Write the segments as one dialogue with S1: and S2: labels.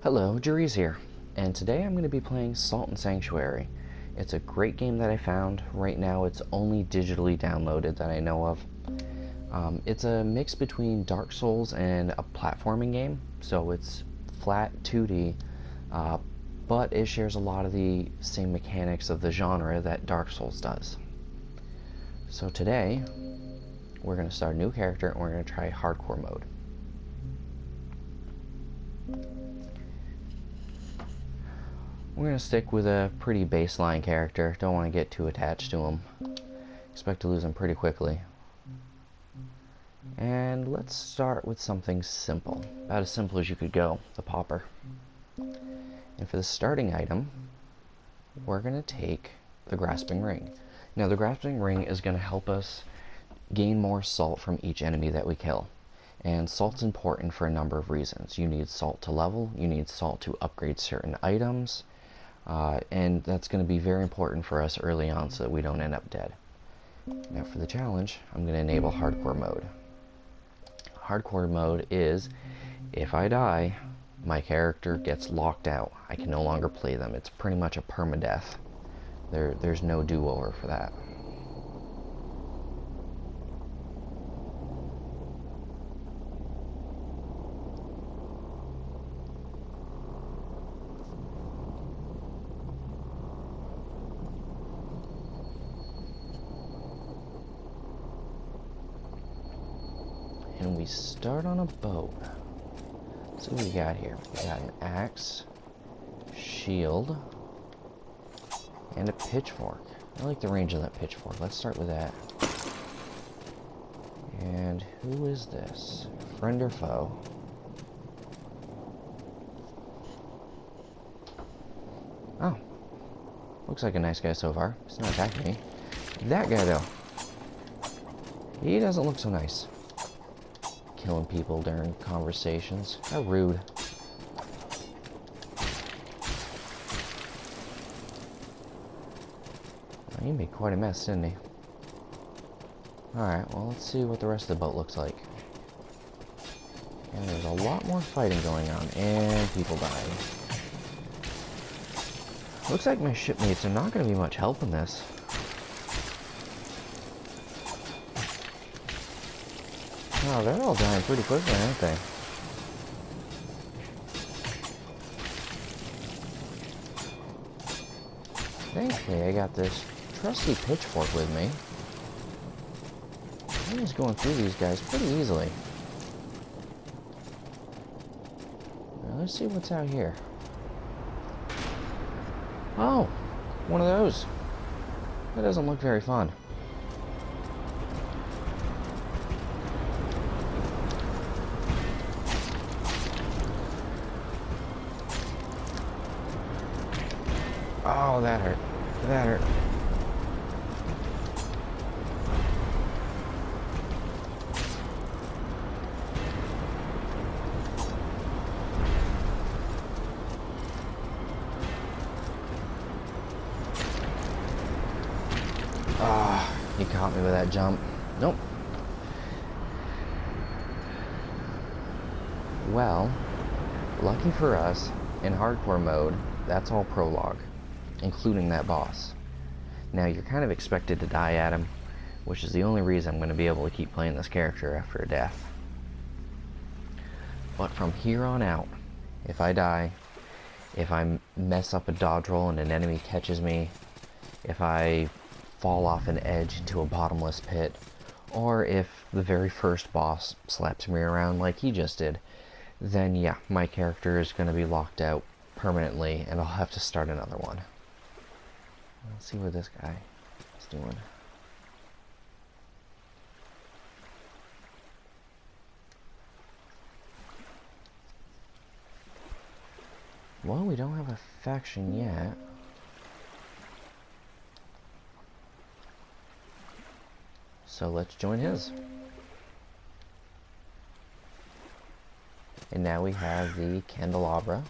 S1: Hello, Juries here, and today I'm going to be playing Salt and Sanctuary. It's a great game that I found. Right now it's only digitally downloaded that I know of. It's a mix between Dark Souls and a platforming game, so it's flat 2D, but it shares a lot of the same mechanics of the genre that Dark Souls does. So today, we're going to start a new character and we're going to try hardcore mode. We're going to stick with a pretty baseline character. Don't want to get too attached to him. Expect to lose him pretty quickly. And let's start with something simple. About as simple as you could go, the Pauper. And for the starting item, we're going to take the Grasping Ring. Now the Grasping Ring is going to help us gain more salt from each enemy that we kill. And salt's important for a number of reasons. You need salt to level, you need salt to upgrade certain items, and that's going to be very important for us early on so that we don't end up dead. Now for the challenge, I'm going to enable hardcore mode. Hardcore mode is, if I die, my character gets locked out. I can no longer play them. It's pretty much a permadeath. There's no do-over for that. And we start on a boat. Let's see what we got here. We got an axe, shield, and a pitchfork. I like the range of that pitchfork. Let's start with that. And who is this? Friend or foe? Oh. Looks like a nice guy so far. He's not attacking me. That guy, though. He doesn't look so nice. Killing people during conversations. How rude. Oh, he made quite a mess, didn't he? Alright, well, let's see what the rest of the boat looks like. And there's a lot more fighting going on, and people dying. Looks like my shipmates are not going to be much help in this. Oh, they're all dying pretty quickly, aren't they? Thankfully, I got this trusty pitchfork with me. I'm just going through these guys pretty easily. Now, let's see what's out here. Oh, one of those. That doesn't look very fun. Oh, that hurt. That hurt. Ah, he caught me with that jump. Nope. Well, lucky for us, in hardcore mode, that's all prologue, including that boss. Now you're kind of expected to die at him, which is the only reason I'm going to be able to keep playing this character after a death. But from here on out, if I die, if I mess up a dodge roll and an enemy catches me, if I fall off an edge into a bottomless pit, or if the very first boss slaps me around like he just did, then yeah, my character is going to be locked out permanently and I'll have to start another one. Let's see what this guy is doing. Well, we don't have a faction yet. So let's join his. And now we have the candelabra.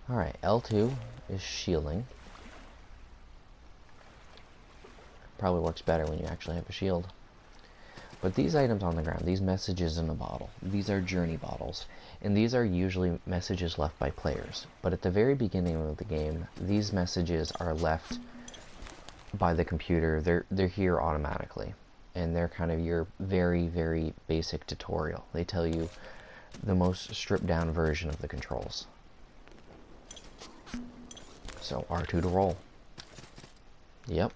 S1: Alright, L2 is shielding. Probably works better when you actually have a shield. But these items on the ground, these messages in the bottle, these are journey bottles, and these are usually messages left by players. But at the very beginning of the game, these messages are left by the computer. They're here automatically, and they're kind of your very, very basic tutorial. They tell you the most stripped down version of the controls. So R2 to roll. Yep.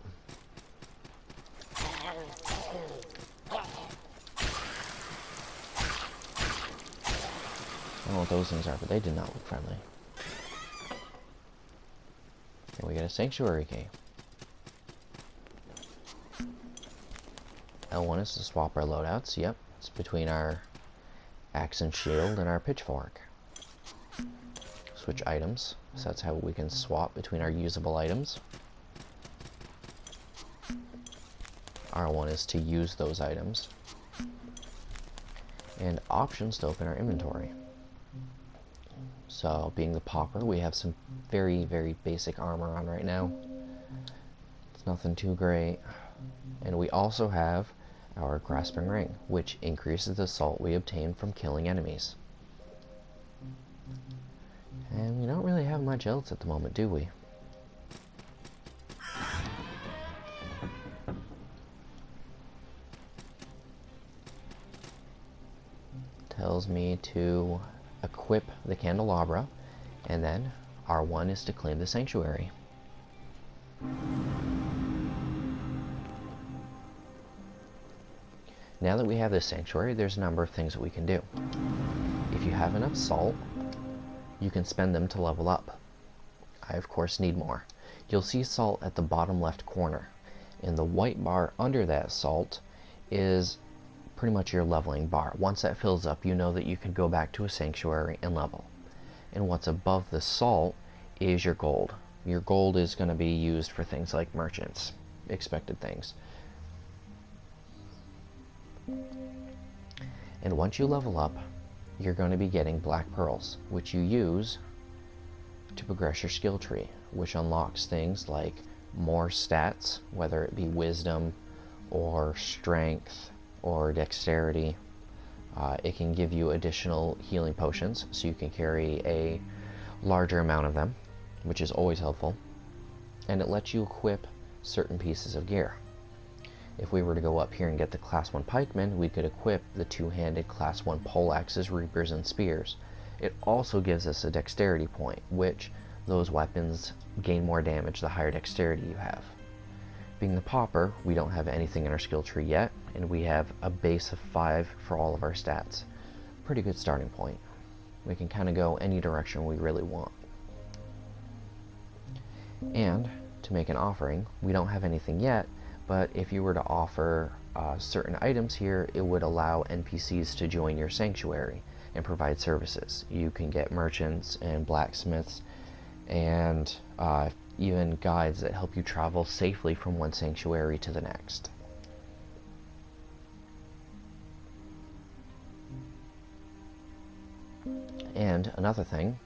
S1: I don't know what those things are, but they did not look friendly. And we get a sanctuary key. L1 is to swap our loadouts. Yep, it's between our axe and shield and our pitchfork. Switch items, so that's how we can swap between our usable items. R1 is to use those items. And options to open our inventory. So, being the Pauper, we have some very, very basic armor on right now. It's nothing too great. And we also have our Grasping Ring, which increases the assault we obtain from killing enemies. And we don't really have much else at the moment, do we? Tells me to equip the candelabra, and then R1 is to claim the sanctuary. Now that we have this sanctuary, there's a number of things that we can do. If you have enough salt, you can spend them to level up. I of course need more. You'll see salt at the bottom left corner, and the white bar under that salt is pretty much your leveling bar. Once that fills up, you know that you can go back to a sanctuary and level. And what's above the salt is your gold. Your gold is going to be used for things like merchants, expected things. And once you level up, you're going to be getting black pearls, which you use to progress your skill tree, which unlocks things like more stats, whether it be wisdom or strength or dexterity. It can give you additional healing potions, so you can carry a larger amount of them, which is always helpful. And it lets you equip certain pieces of gear. If we were to go up here and get the Class 1 pikemen, we could equip the two-handed Class 1 poleaxes, reapers, and spears. It also gives us a dexterity point, which those weapons gain more damage the higher dexterity you have. Being the Pauper, we don't have anything in our skill tree yet, and we have a base of 5 for all of our stats. Pretty good starting point. We can kind of go any direction we really want. And to make an offering, we don't have anything yet, but if you were to offer certain items here, it would allow NPCs to join your sanctuary and provide services. You can get merchants and blacksmiths and even guides that help you travel safely from one sanctuary to the next. And another thing,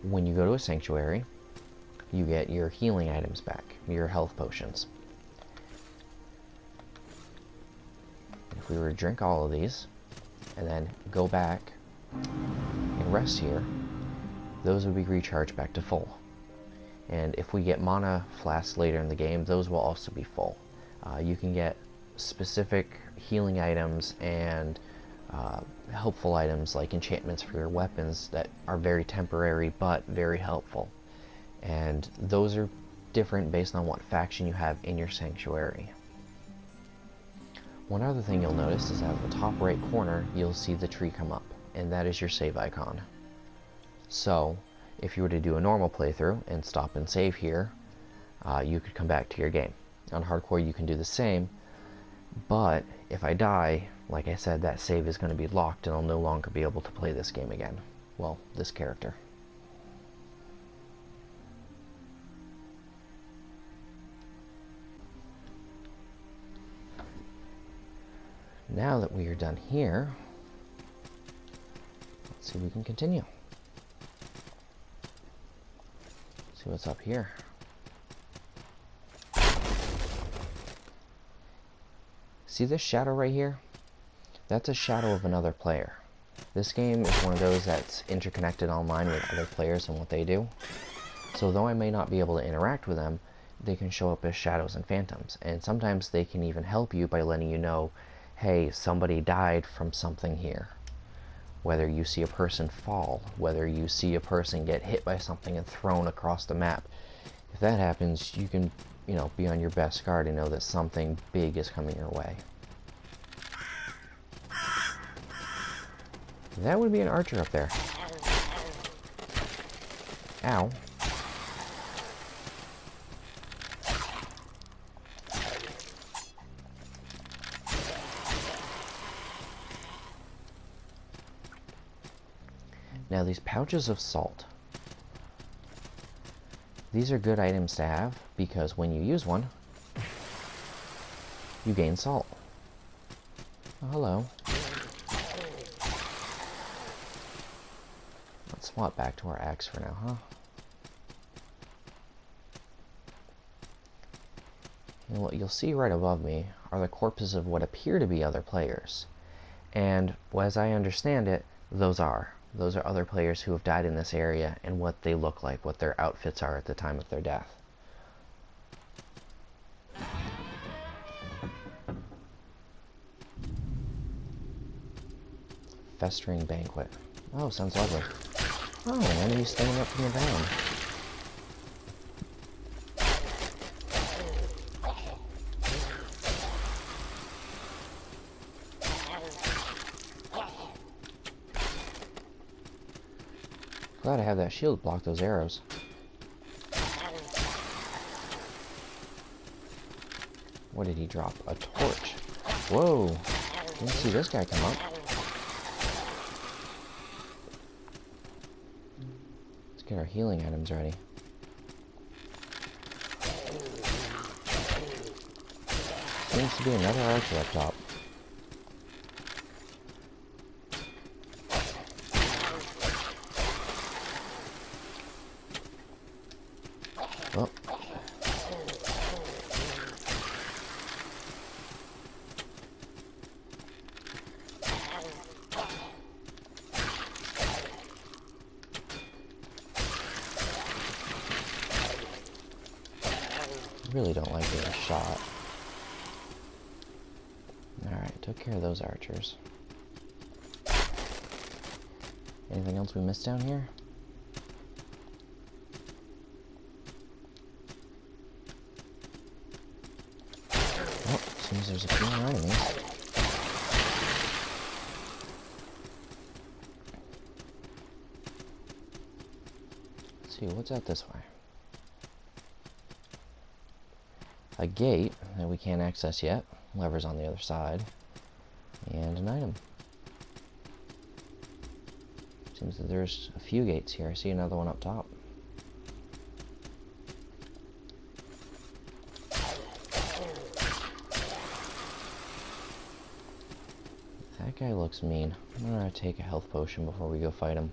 S1: when you go to a sanctuary, you get your healing items back, your health potions. If we were to drink all of these, and then go back and rest here, those would be recharged back to full. And if we get mana flasks later in the game, those will also be full. You can get specific healing items and helpful items like enchantments for your weapons that are very temporary but very helpful. And those are different based on what faction you have in your sanctuary. One other thing you'll notice is at the top right corner, you'll see the tree come up, and that is your save icon. So, if you were to do a normal playthrough and stop and save here, you could come back to your game. On hardcore, you can do the same, but if I die, like I said, that save is going to be locked and I'll no longer be able to play this game again. Well, this character. Now that we are done here, let's see if we can continue. See what's up here. See this shadow right here? That's a shadow of another player. This game is one of those that's interconnected online with other players and what they do. So though I may not be able to interact with them, they can show up as shadows and phantoms. And sometimes they can even help you by letting you know, hey, somebody died from something here. Whether you see a person fall, whether you see a person get hit by something and thrown across the map. If that happens, you can, be on your best guard and know that something big is coming your way. That would be an archer up there. Ow. Now these pouches of salt. These are good items to have because when you use one, you gain salt. Oh, hello. Let's swap back to our axe for now, huh? And what you'll see right above me are the corpses of what appear to be other players. And as I understand it, those are other players who have died in this area and what they look like, what their outfits are at the time of their death. Festering banquet. Oh, sounds lovely. Oh, an enemy standing up from the ground. Glad I have that shield to block those arrows. What did he drop? A torch. Whoa! Didn't see this guy come up. Let's get our healing items ready. Seems to be another archer up top. Oh. Really don't like being shot. Alright, took care of those archers. Anything else we missed down here? Oh, seems there's a few more enemies. Let's see, what's out this way? A gate that we can't access yet. Lever's on the other side. And an item. Seems that there's a few gates here. I see another one up top. That guy looks mean. I'm gonna take a health potion before we go fight him.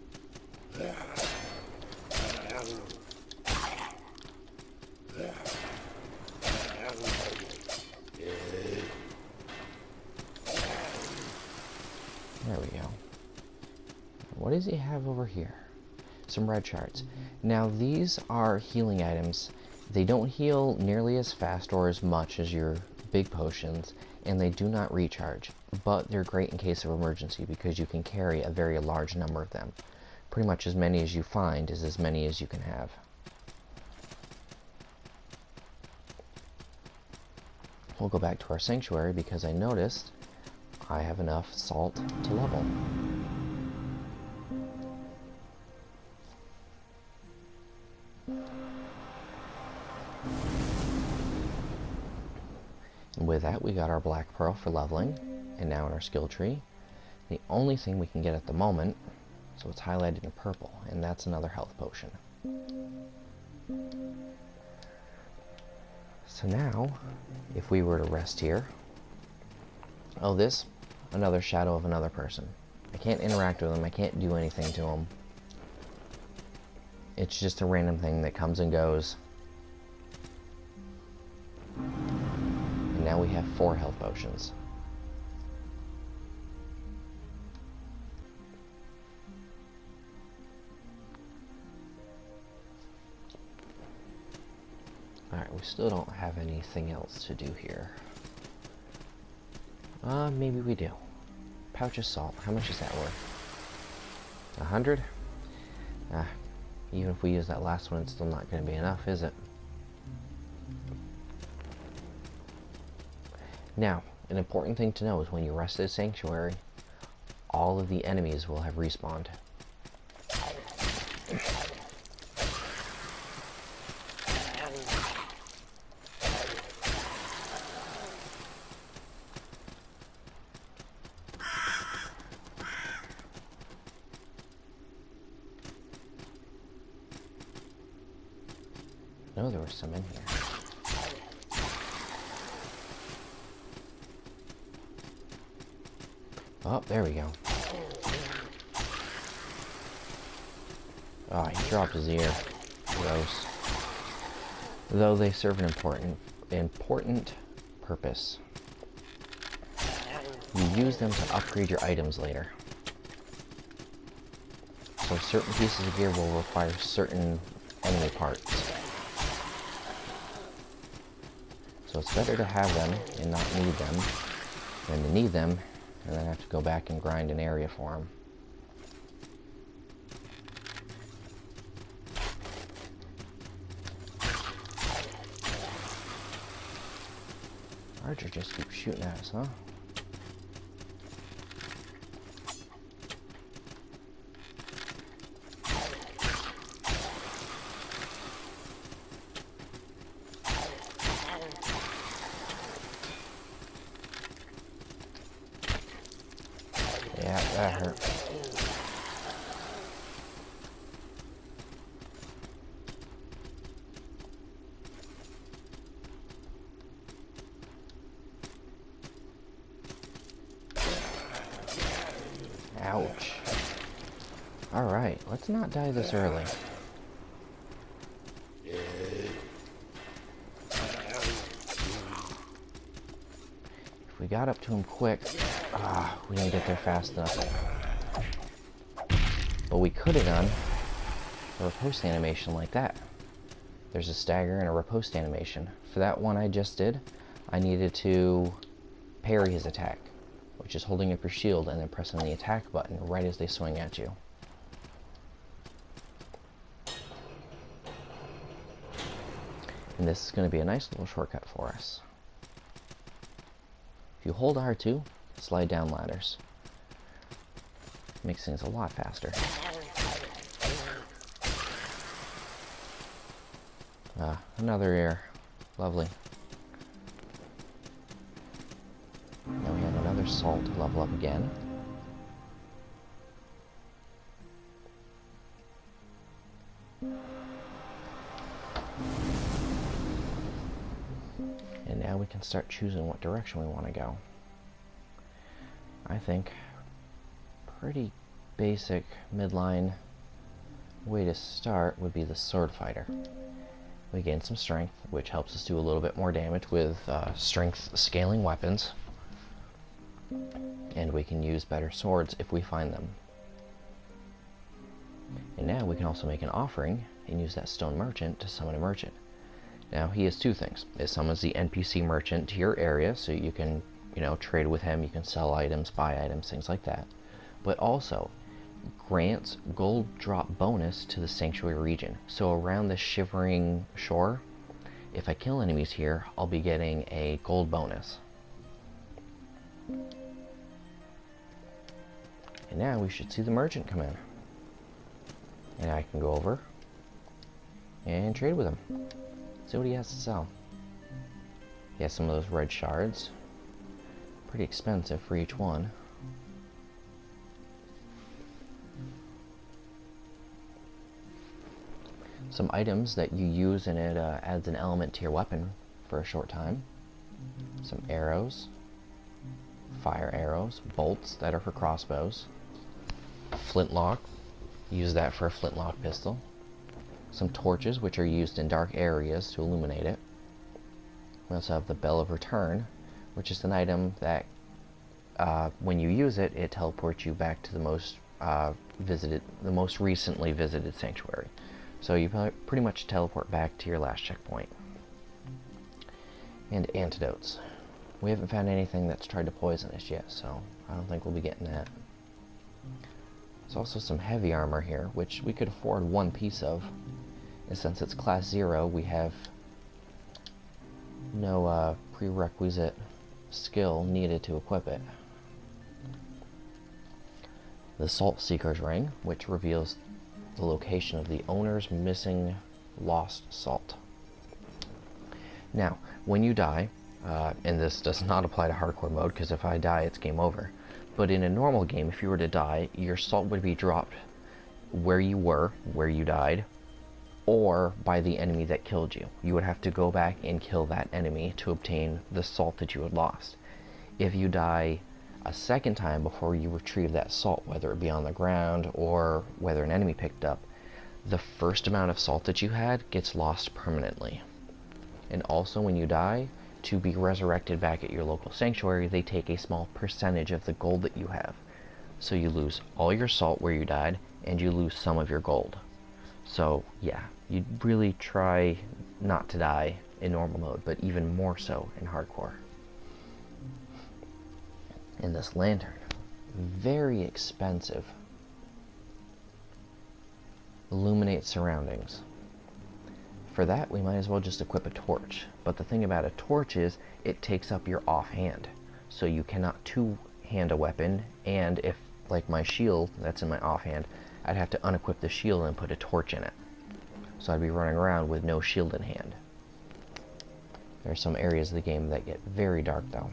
S1: There we go. What does he have over here? Some red shards. Now these are healing items. They don't heal nearly as fast or as much as your big potions, and they do not recharge. But they're great in case of emergency because you can carry a very large number of them. Pretty much as many as you find is as many as you can have. We'll go back to our sanctuary because I noticed I have enough salt to level. And with that, we got our black pearl for leveling, and now in our skill tree, the only thing we can get at the moment, so it's highlighted in purple, and that's another health potion. So now, if we were to rest here, oh, this, another shadow of another person. I can't interact with them, I can't do anything to them. It's just a random thing that comes and goes. And now we have 4 health potions. Alright, we still don't have anything else to do here. Maybe we do. Pouch of salt. How much is that worth? 100? Even if we use that last one, it's still not going to be enough, is it? Now, an important thing to know is when you rest at a sanctuary, all of the enemies will have respawned. No, there was some in here. Oh, there we go. Oh, he dropped his ear. Gross. Though they serve an important purpose. You use them to upgrade your items later. So certain pieces of gear will require certain enemy parts. So it's better to have them and not need them than to need them and then have to go back and grind an area for them. Archer just keeps shooting at us, huh? Yeah, that hurt. Ouch. Alright, let's not die this early. If we got up to him quick, we didn't get there fast enough. But we could have done a riposte animation like that. There's a stagger and a riposte animation. For that one I just did, I needed to parry his attack, which is holding up your shield and then pressing the attack button right as they swing at you. And this is going to be a nice little shortcut for us. If you hold R2, slide down ladders. Makes things a lot faster. Another ear. Lovely. Now we have another salt to level up again. And now we can start choosing what direction we want to go. I think pretty basic midline way to start would be the sword fighter. We gain some strength, which helps us do a little bit more damage with strength scaling weapons. And we can use better swords if we find them. And now we can also make an offering and use that stone merchant to summon a merchant. Now he has two things. It summons the NPC merchant to your area so you can, trade with him, you can sell items, buy items, things like that. But also grants gold drop bonus to the sanctuary region. So around the shivering shore, if I kill enemies here, I'll be getting a gold bonus. And now we should see the merchant come in. And I can go over and trade with him. See what he has to sell. He has some of those red shards. Pretty expensive for each one. Some items that you use and it adds an element to your weapon for a short time. Some arrows. Fire arrows. Bolts that are for crossbows. Flintlock. Use that for a flintlock pistol. Some torches, which are used in dark areas to illuminate it. We also have the Bell of Return, which is an item that when you use it, it teleports you back to the most recently visited sanctuary. So you pretty much teleport back to your last checkpoint. And antidotes. We haven't found anything that's tried to poison us yet, so I don't think we'll be getting that. There's also some heavy armor here, which we could afford one piece of. And since it's class 0, we have no prerequisite skill needed to equip it. The Salt Seeker's Ring, which reveals the location of the owner's missing lost salt. Now, when you die, and this does not apply to hardcore mode, because if I die, it's game over. But in a normal game, if you were to die, your salt would be dropped where you were, where you died, or by the enemy that killed you. You would have to go back and kill that enemy to obtain the salt that you had lost. If you die a second time before you retrieve that salt, whether it be on the ground or whether an enemy picked up, the first amount of salt that you had gets lost permanently. And also when you die, to be resurrected back at your local sanctuary, they take a small percentage of the gold that you have. So you lose all your salt where you died, and you lose some of your gold. So yeah, you'd really try not to die in normal mode, but even more so in hardcore. And this lantern, very expensive. Illuminate surroundings. For that, we might as well just equip a torch. But the thing about a torch is, it takes up your offhand. So you cannot two-hand a weapon, and if, like my shield, that's in my offhand, I'd have to unequip the shield and put a torch in it. So I'd be running around with no shield in hand. There are some areas of the game that get very dark, though.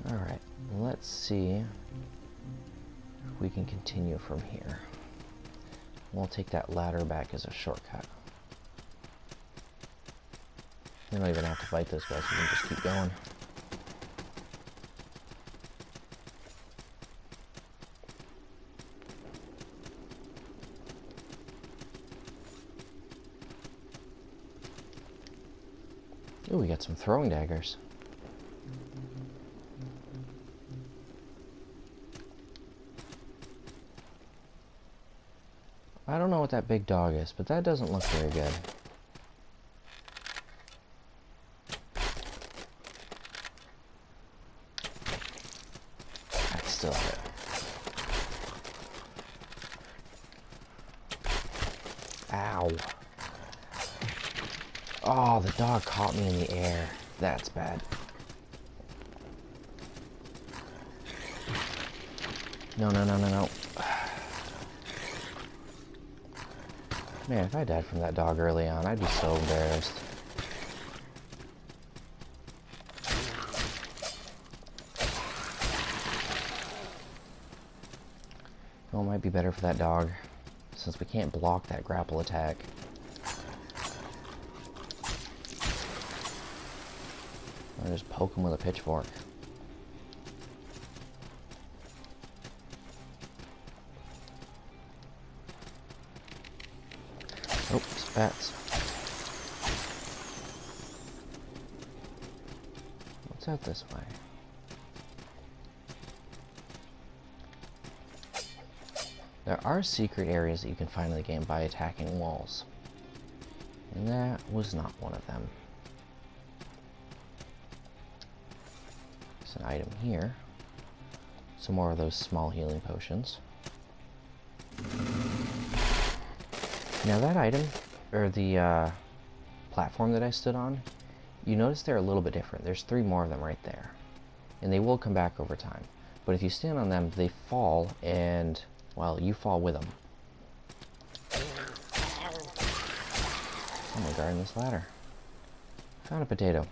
S1: Alright, let's see if we can continue from here. We'll take that ladder back as a shortcut. We don't even have to fight those guys, we can just keep going. Ooh, we got some throwing daggers. I don't know what that big dog is, but that doesn't look very good. That's still hit. Ow. Oh, the dog caught me in the air. That's bad. No, no, no, no, no. Man, if I died from that dog early on, I'd be so embarrassed. Well, it might be better for that dog, since we can't block that grapple attack. I'll just poke him with a pitchfork. Oh, spats. What's out this way? There are secret areas that you can find in the game by attacking walls. And that was not one of them. There's an item here. Some more of those small healing potions. Now that item, or the platform that I stood on, you notice they're a little bit different. There's 3 more of them right there. And they will come back over time. But if you stand on them, they fall, and, well, you fall with them. I'm gonna guard this ladder. Found a potato.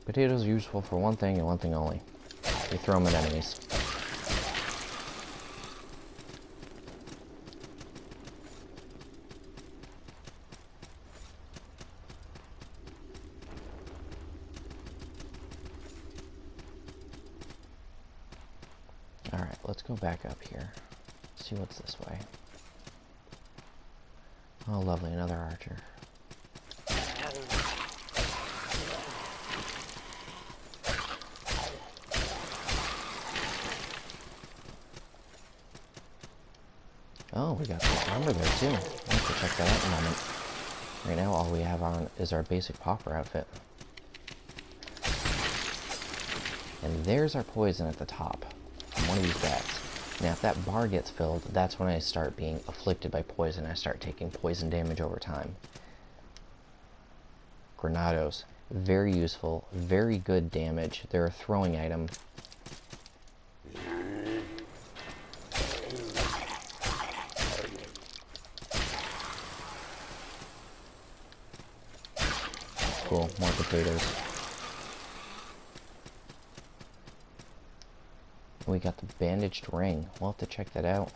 S1: Potatoes are useful for one thing and one thing only. You throw them at enemies. Alright, let's go back up here. See what's this way. Oh, lovely, another archer. Oh, we got some armor there too. I'll have to check that out in a moment. Right now all we have on is our basic Pauper outfit. And there's our poison at the top from one of these bats. Now if that bar gets filled, that's when I start being afflicted by poison. I start taking poison damage over time. Granados. Very useful, very good damage. They're a throwing item. Cool, more potatoes. We got the bandaged ring. We'll have to check that out.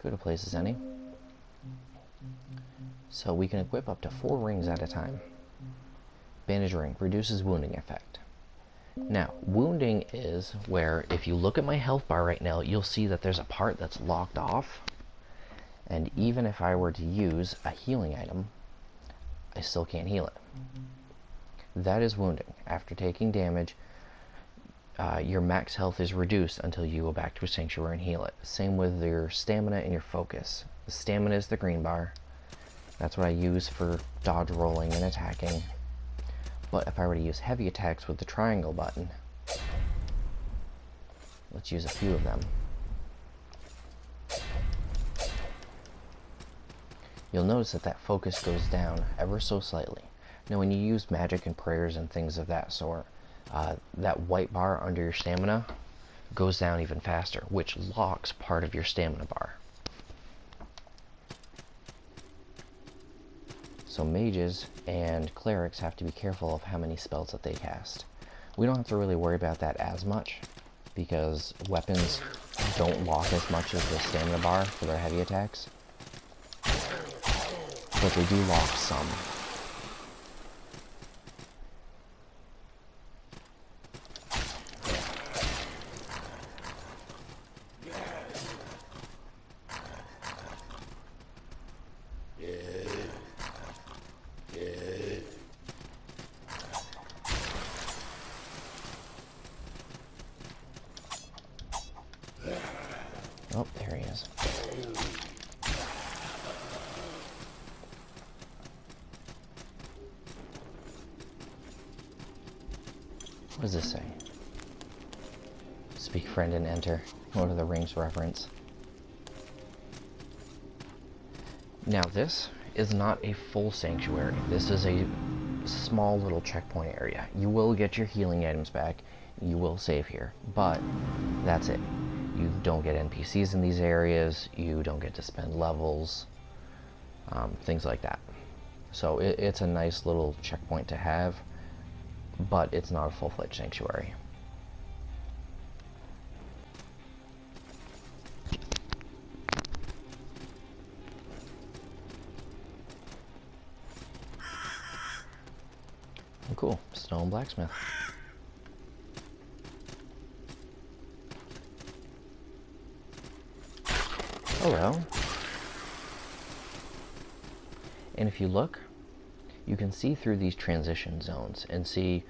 S1: Go to places any. So we can equip up to 4 rings at a time. Bandage ring reduces wounding effect. Now, wounding is where if you look at my health bar right now, you'll see that there's a part that's locked off. And even if I were to use a healing item, I still can't heal it. That is wounding. After taking damage, your max health is reduced until you go back to a sanctuary and heal it. Same with your stamina and your focus. The stamina is the green bar. That's what I use for dodge rolling and attacking. But if I were to use heavy attacks with the triangle button, let's use a few of them. You'll notice that that focus goes down ever so slightly. Now when you use magic and prayers and things of that sort, that white bar under your stamina goes down even faster, which locks part of your stamina bar. So mages and clerics have to be careful of how many spells that they cast. We don't have to really worry about that as much, because weapons don't lock as much as the stamina bar for their heavy attacks. But they do lock some. Oh, there he is. What does this say? Speak friend and enter. What are the rings reference? Now this is not a full sanctuary. This is a small little checkpoint area. You will get your healing items back. You will save here. But that's it. You don't get NPCs in these areas. You don't get to spend levels. Things like that. So it's a nice little checkpoint to have. But it's not a full-fledged sanctuary. Oh, cool. Stone blacksmith. Hello. And if you look, you can see through these transition zones and see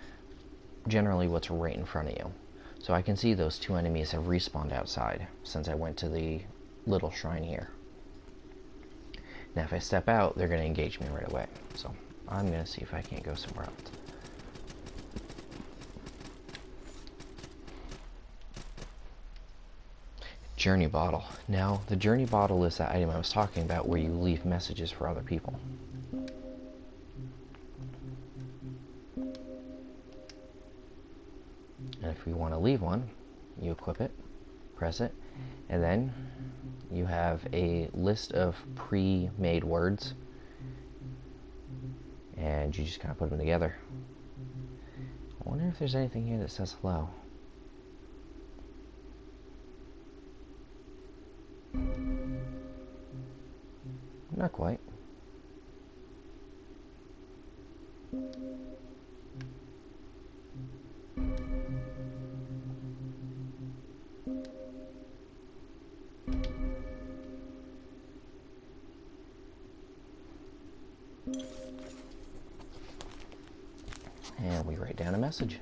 S1: generally what's right in front of you. So I can see those 2 enemies have respawned outside since I went to the little shrine here. Now if I step out, they're going to engage me right away. So I'm going to see if I can't go somewhere else. Journey bottle. Now the journey bottle is that item I was talking about where you leave messages for other people. And if we want to leave one, you equip it, press it, and then you have a list of pre-made words, and you just kind of put them together. I wonder if there's anything here that says hello. Not quite. And we write down a message.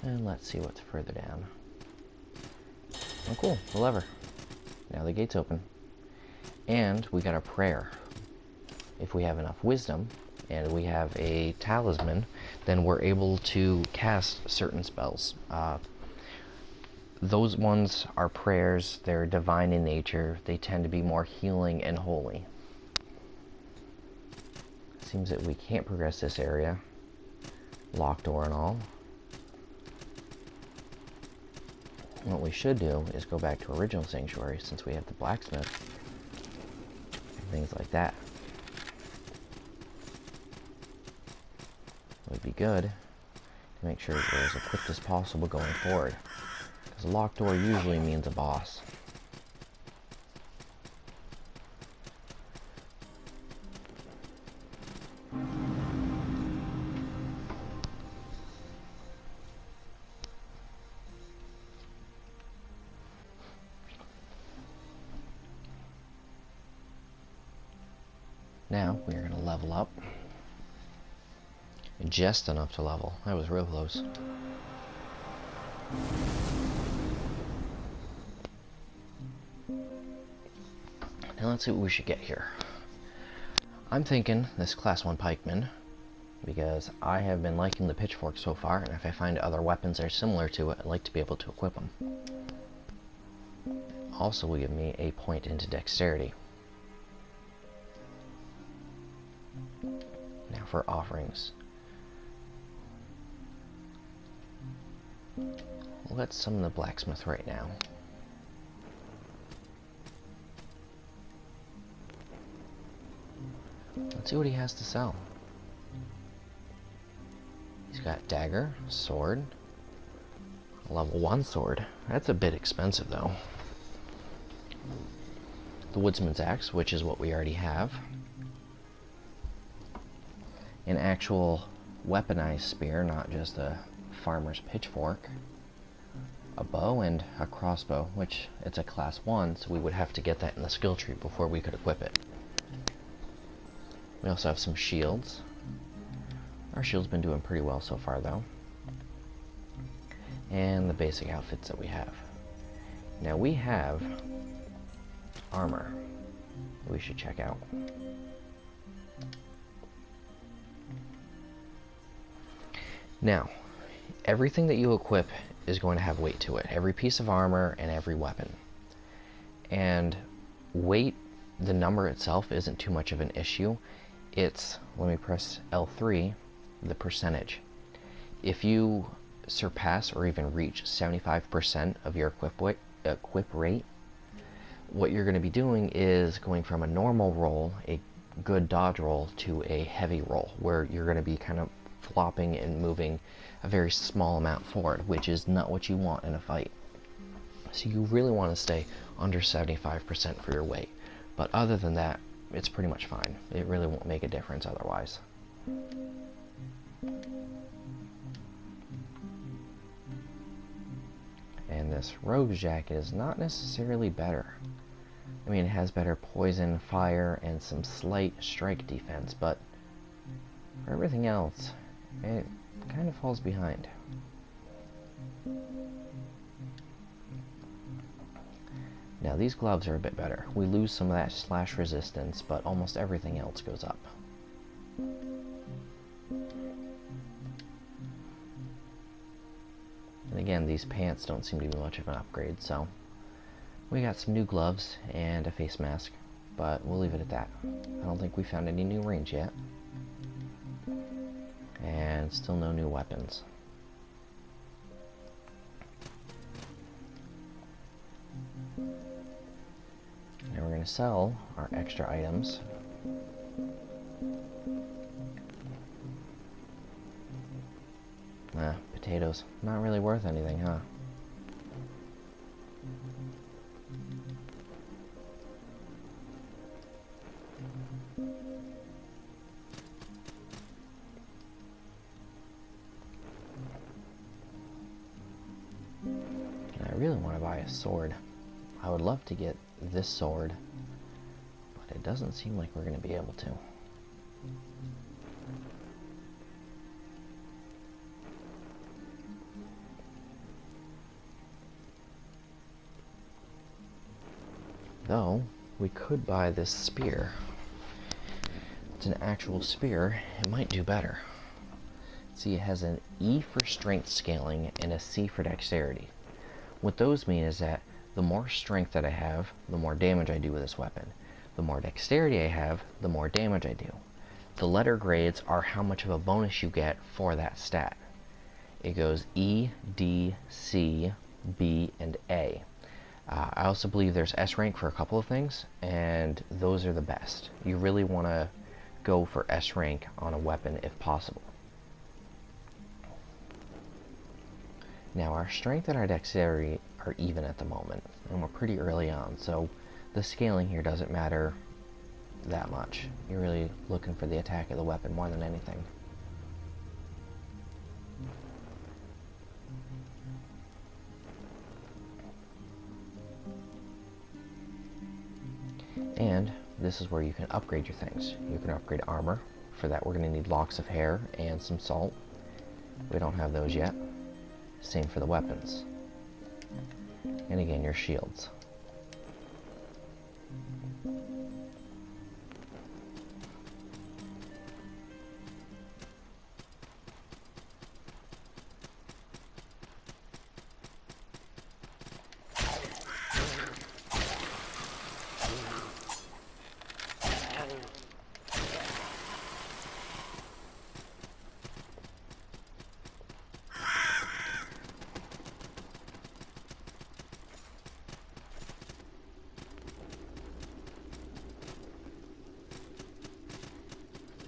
S1: And let's see what's further down. Oh cool, the lever. Now the gate's open. And we got a prayer. If we have enough wisdom, and we have a talisman, then we're able to cast certain spells. Those ones are prayers, they're divine in nature, they tend to be more healing and holy. Seems that we can't progress this area. Locked door and all. What we should do is go back to original sanctuary since we have the blacksmith and things like that. It would be good to make sure we're as equipped as possible going forward, because a locked door usually means a boss. Now we're going to level up. Just enough to level. That was real close. Now let's see what we should get here. I'm thinking this class 1 pikeman, because I have been liking the pitchfork so far, and if I find other weapons that are similar to it, I'd like to be able to equip them. Also will give me a point into dexterity. Now for offerings. Let's summon the blacksmith right now. Let's see what he has to sell. He's got dagger, sword, a level 1 sword. That's a bit expensive though. The woodsman's axe, which is what we already have. An actual weaponized spear, not just a farmer's pitchfork. A bow and a crossbow, which it's a class 1, so we would have to get that in the skill tree before we could equip it. We also have some shields. Our shield's been doing pretty well so far though. And the basic outfits that we have. Now we have armor we should check out. Now, everything that you equip is going to have weight to it. Every piece of armor and every weapon. And weight, the number itself isn't too much of an issue. It's, let me press L3, the percentage. If you surpass or even reach 75% of your equip rate, what you're going to be doing is going from a normal roll, a good dodge roll, to a heavy roll, where you're going to be kind of flopping and moving a very small amount forward, which is not what you want in a fight. So you really want to stay under 75% for your weight. But other than that, it's pretty much fine. It really won't make a difference otherwise. And this rogue's jacket is not necessarily better. I mean, it has better poison, fire, and some slight strike defense, but for everything else, it kind of falls behind. Now these gloves are a bit better. We lose some of that slash resistance, but almost everything else goes up. And again, these pants don't seem to be much of an upgrade, so we got some new gloves and a face mask, but we'll leave it at that. I don't think we found any new range yet. And still no new weapons. Now we're going to sell our extra items. Potatoes. Not really worth anything, huh? I really want to buy a sword. I would love to get this sword, but It doesn't seem like we're going to be able to. Though, we could buy this spear. It's an actual spear. It might do better. See, it has an E for strength scaling and a C for dexterity. What those mean is that the more strength that I have, the more damage I do with this weapon. The more dexterity I have, the more damage I do. The letter grades are how much of a bonus you get for that stat. It goes E, D, C, B, and A. I also believe there's S rank for a couple of things, and those are the best. You really want to go for S rank on a weapon if possible. Now our strength and our dexterity are even at the moment, and we're pretty early on, so the scaling here doesn't matter that much. You're really looking for the attack of the weapon more than anything. And this is where you can upgrade your things. You can upgrade armor. For that we're going to need locks of hair and some salt. We don't have those yet. Same for the weapons. And again, your shields.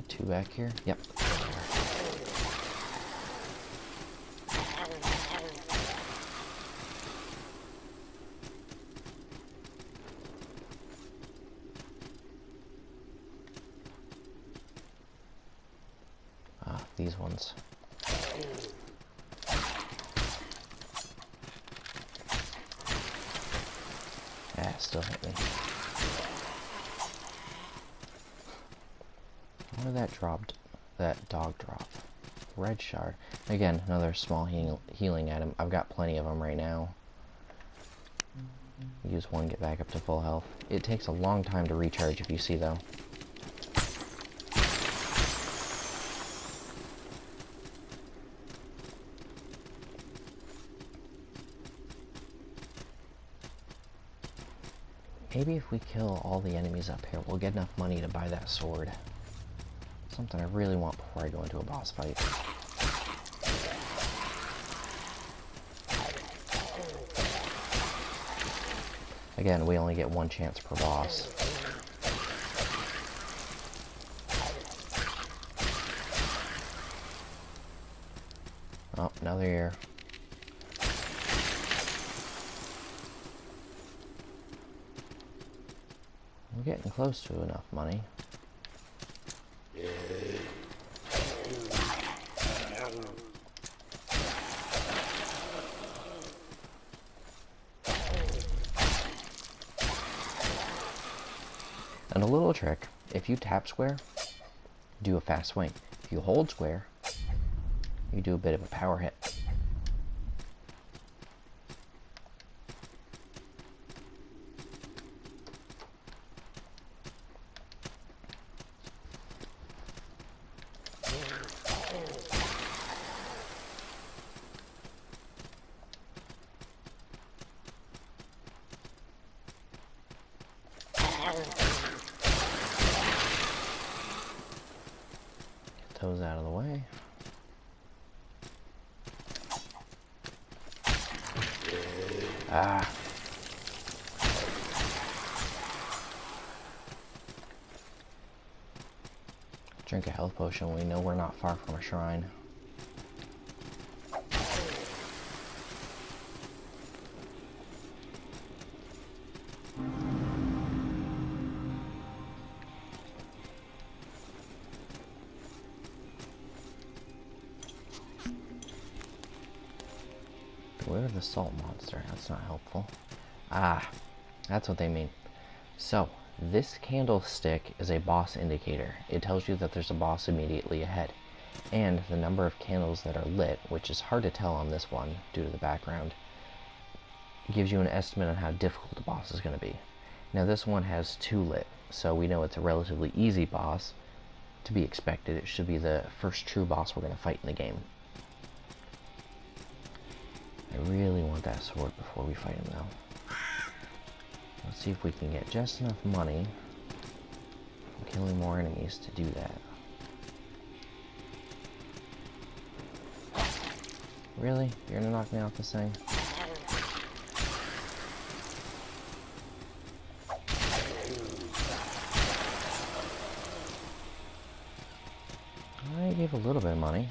S1: Two back here? Yep. These ones. Still hit me. What did that dropped? That dog drop. Red shard. Again, another small healing item. I've got plenty of them right now. Use one, get back up to full health. It takes a long time to recharge if you see though. Maybe if we kill all the enemies up here, we'll get enough money to buy that sword. Something I really want before I go into a boss fight. Again, we only get one chance per boss. Oh, another ear. We're getting close to enough money. And a little trick, if you tap square, do a fast swing. If you hold square, you do a bit of a power hit. Get those out of the way. Ah. Drink a health potion. We know we're not far from a shrine. Beware the salt monster. That's not helpful. Ah, that's what they mean. So, This candlestick is a boss indicator. It tells you that there's a boss immediately ahead. And the number of candles that are lit, which is hard to tell on this one due to the background, gives you an estimate on how difficult the boss is going to be. Now this one has 2 lit, so we know it's a relatively easy boss. To be expected, it should be the first true boss we're going to fight in the game. I really want that sword before we fight him though. Let's see if we can get just enough money from killing more enemies to do that. Really? You're gonna knock me off this thing? I gave a little bit of money.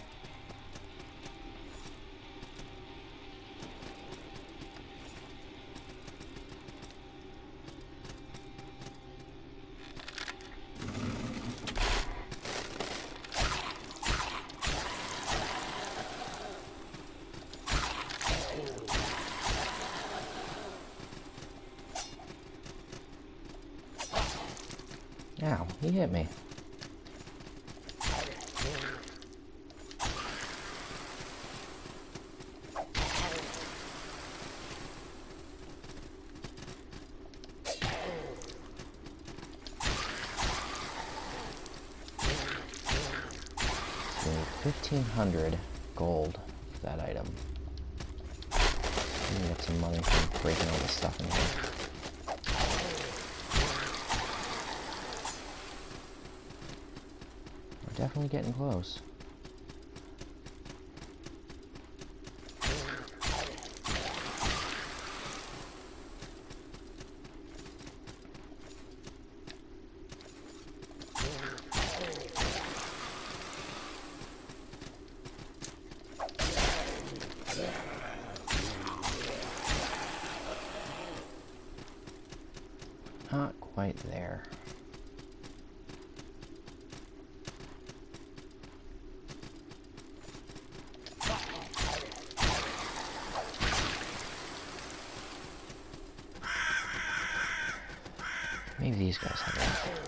S1: Ow, he hit me. So 1,500 gold for that item. I'm gonna get some money from breaking all this stuff in here. Definitely getting close. Not quite there. Maybe these guys have that.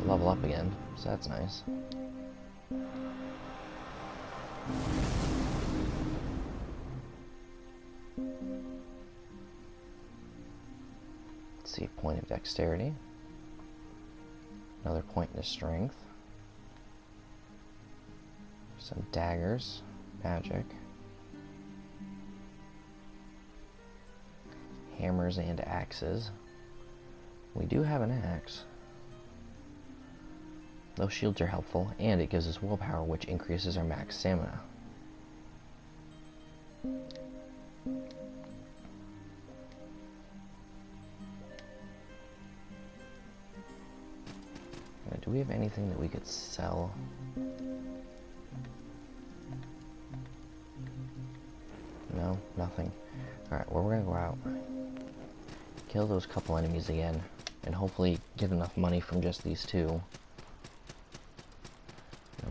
S1: Level up again, so that's nice. Let's see, point of dexterity. Another point into strength. Some daggers, magic. Hammers and axes. We do have an axe. Those shields are helpful, and it gives us willpower, which increases our max stamina. Do we have anything that we could sell? No, nothing. Alright, well, we're gonna go out, kill those couple enemies again, and hopefully get enough money from just these two.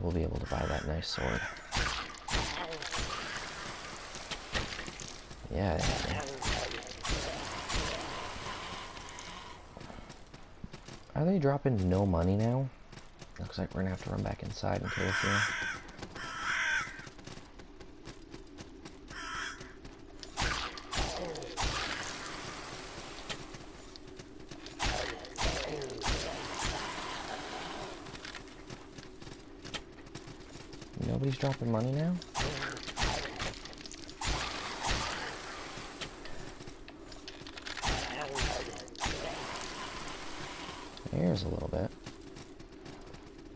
S1: We'll be able to buy that nice sword. Yeah. Are they dropping no money now? Looks like we're gonna have to run back inside and kill a few. Nobody's dropping money now? There's a little bit.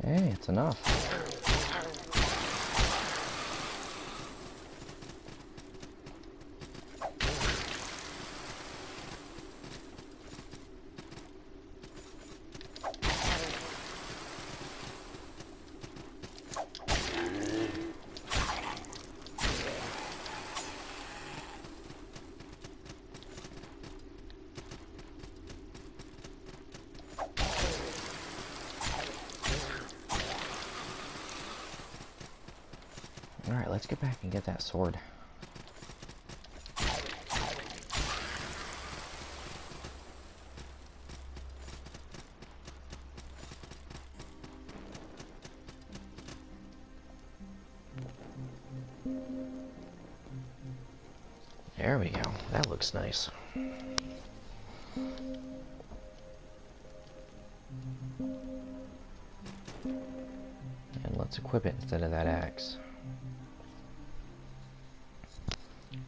S1: Hey, it's enough. enough. Alright, let's get back and get that sword. There we go. That looks nice. And let's equip it instead of that axe.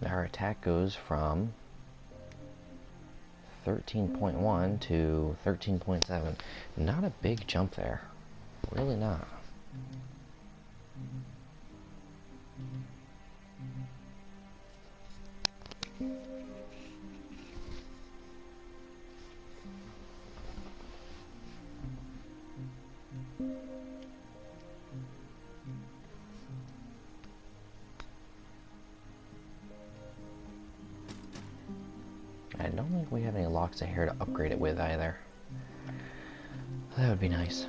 S1: Our attack goes from 13.1 to 13.7. Not a big jump there. Really not. I don't think we have any locks of hair to upgrade it with either. That would be nice.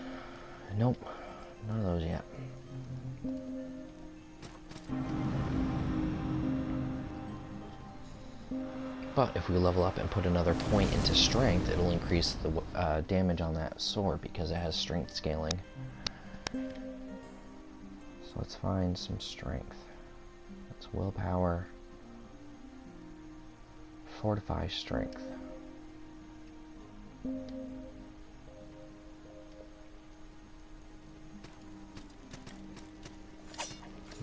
S1: Nope, none of those yet. But if we level up and put another point into strength, it'll increase the damage on that sword because it has strength scaling. So let's find some strength. That's willpower. Fortify strength.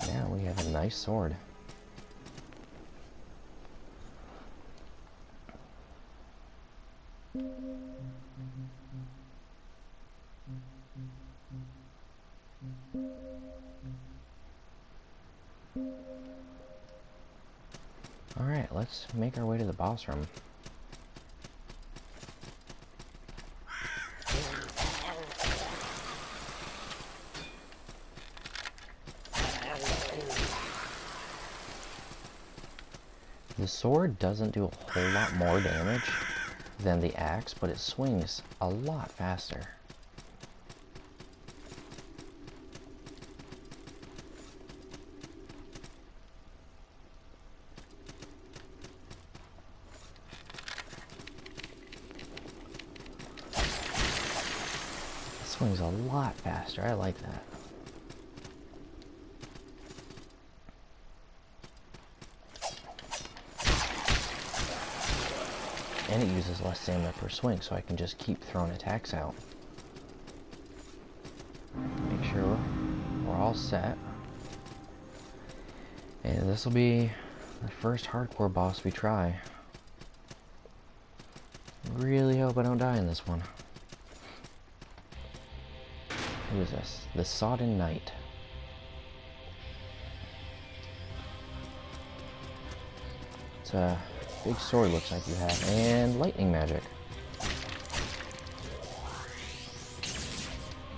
S1: Now we have a nice sword. Alright, let's make our way to the boss room. The sword doesn't do a whole lot more damage than the axe, but it swings a lot faster. Swings a lot faster. I like that. And it uses less stamina per swing, so I can just keep throwing attacks out. Make sure we're all set. And this will be the first hardcore boss we try. Really hope I don't die in this one. Who is this? The Sodden Knight. It's a big sword, looks like you have, and lightning magic.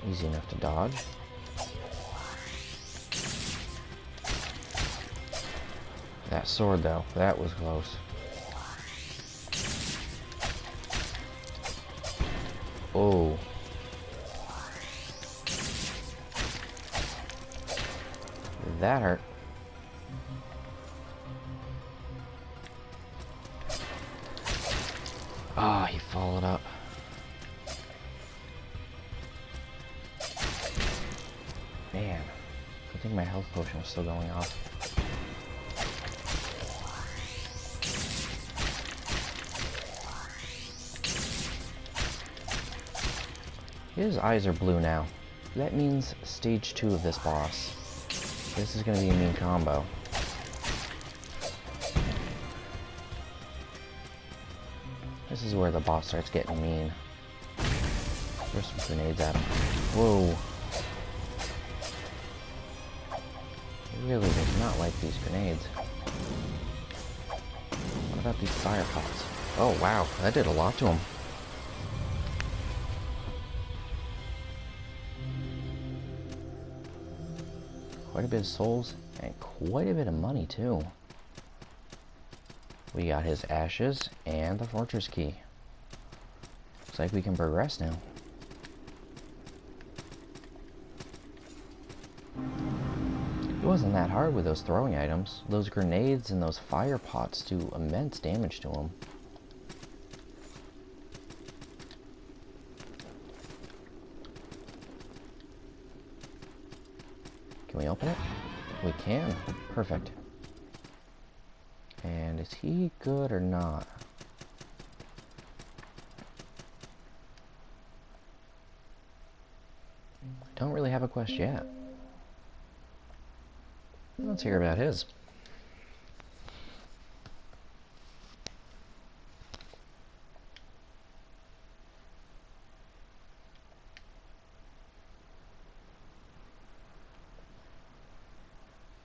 S1: Easy enough to dodge. That sword, though, that was close. Oh. That hurt. Ah, he followed up. Man, I think my health potion was still going off. His eyes are blue now. That means stage 2 of this boss. This is going to be a mean combo. This is where the boss starts getting mean. Throw some grenades at him. Whoa. really does not like these grenades. What about these fire pots? Oh wow, that did a lot to him. Quite a bit of souls, and quite a bit of money too. We got his ashes and the fortress key. Looks like we can progress now. It wasn't that hard with those throwing items. Those grenades and those fire pots do immense damage to him. Can we open it? We can. Perfect. And is he good or not? Don't really have a quest yet. Let's hear about his.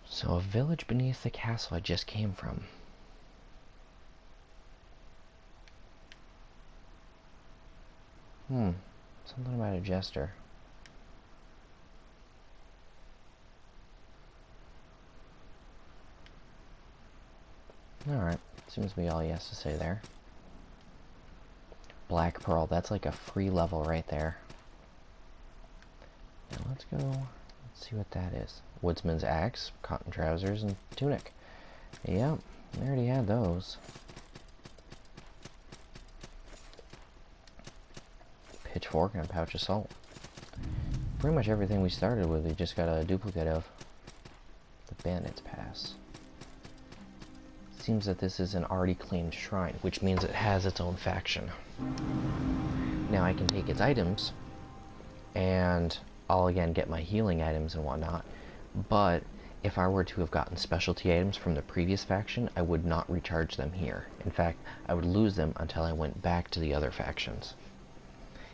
S1: So, a village beneath the castle I just came from. Something about a jester. Alright, seems to be all he has to say there. Black Pearl, that's like a free level right there. Now let's go, let's see what that is. Woodsman's Axe, cotton trousers, and tunic. Yep, we already had those. Pitchfork and a pouch of salt. Pretty much everything we started with, we just got a duplicate of. The Bandit's Pass. Seems that this is an already claimed shrine, which means it has its own faction. Now I can take its items, and I'll again get my healing items and whatnot, but if I were to have gotten specialty items from the previous faction, I would not recharge them here. In fact, I would lose them until I went back to the other factions.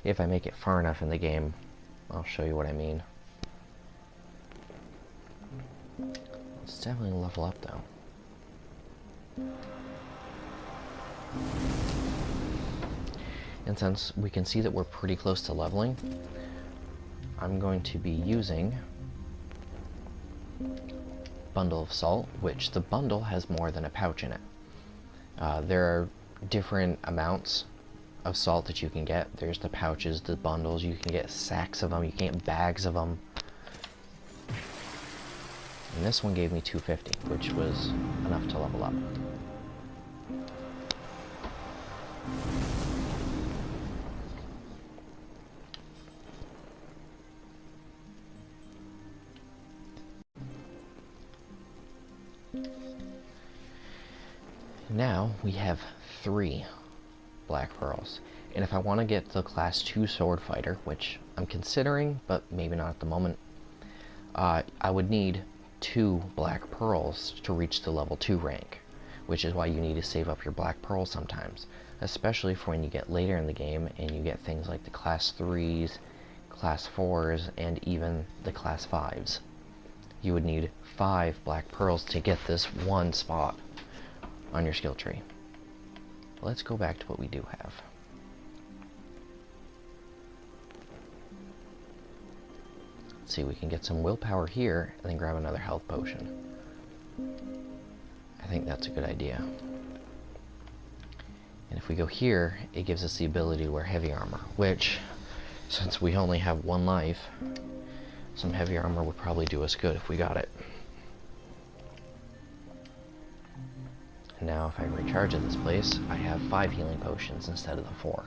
S1: If I make it far enough in the game, I'll show you what I mean. Let's definitely level up though. And since we can see that we're pretty close to leveling, I'm going to be using Bundle of Salt, which the bundle has more than a pouch in it. There are different amounts of salt that you can get. There's the pouches, the bundles, you can get sacks of them, you can get bags of them. And this one gave me 250, which was enough to level up. Now we have 3 Black Pearls. And if I want to get the Class 2 Sword Fighter, which I'm considering, but maybe not at the moment, I would need 2 Black Pearls to reach the level 2 rank, which is why you need to save up your Black Pearls sometimes, especially for when you get later in the game and you get things like the Class 3s, Class 4s, and even the Class 5s. You would need 5 Black Pearls to get this one spot on your skill tree. Let's go back to what we do have. Let's see, we can get some willpower here and then grab another health potion. I think that's a good idea. And if we go here, it gives us the ability to wear heavy armor, which, since we only have 1 life, some heavy armor would probably do us good if we got it. Now if I recharge at this place, I have 5 healing potions instead of the 4.